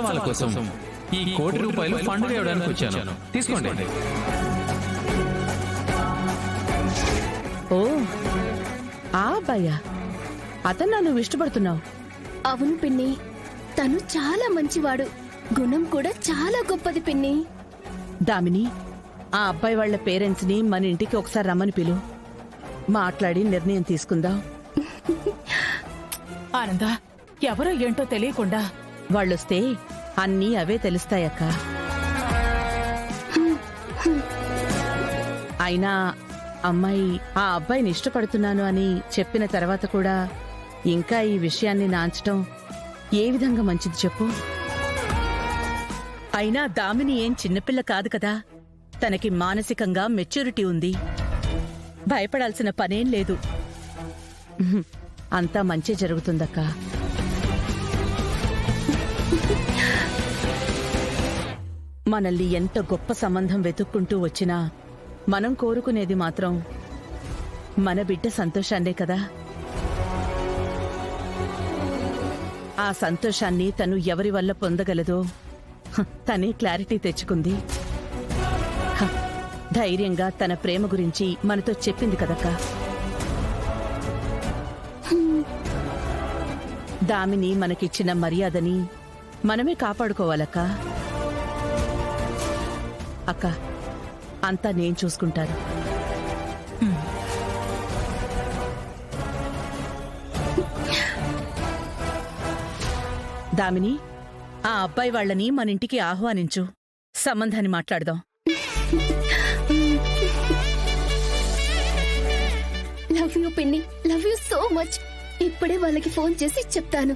వాళ్ళ కోసం ఈ ₹1,00,00,000 ఫండ్ ఇవ్వడానికి వచ్చాను. తీసుకోండి. ఓ ఆ అబ్బాయ్యా, అతను నన్ను ఇష్టపడుతున్నావు? అవును పిన్ని, తను చాలా మంచివాడు, గుణం కూడా చాలా గొప్పది పిన్ని. దామిని, ఆ అబ్బాయి వాళ్ళ పేరెంట్స్ ని మన ఇంటికి ఒకసారి రమ్మని పిలు, మాట్లాడి నిర్ణయం తీసుకుందాం. ఆనంద, ఎవరో ఏంటో తెలియకుండా వాళ్ళొస్తే అన్నీ అవే తెలుస్తాయక్క. అయినా అమ్మాయి ఆ అబ్బాయిని ఇష్టపడుతున్నాను అని చెప్పిన తర్వాత కూడా ఇంకా ఈ విషయాన్ని నాంచటం ఏ విధంగా మంచిది చెప్పు? అయినా దామిని ఏం చిన్నపిల్ల కాదు కదా, తనకి మానసికంగా మెచ్యూరిటీ ఉంది, భయపడాల్సిన పనేం లేదు. అంతా మంచి జరుగుతుందక్క. మనల్ని ఎంత గొప్ప సంబంధం వెతుక్కుంటూ వచ్చినా మనం కోరుకునేది మాత్రం మన బిడ్డ సంతోషాన్నే కదా. ఆ సంతోషాన్ని తను ఎవరి వల్ల పొందగలదో తనే క్లారిటీ తెచ్చుకుంది. ధైర్యంగా తన ప్రేమ గురించి మనతో చెప్పింది కదక్క. దామిని మనకిచ్చిన మర్యాదని మనమే కాపాడుకోవాలక్క. అక్క, అంతా నేను చూసుకుంటాను. దామిని, ఆ అబ్బాయి వాళ్ళని మన ఇంటికి ఆహ్వానించు, సంబంధాన్ని మాట్లాడదాం. లవ్ యూ పిన్ని, లవ్ యూ సో మచ్. ఇప్పుడే వాళ్ళకి ఫోన్ చేసి చెప్తాను.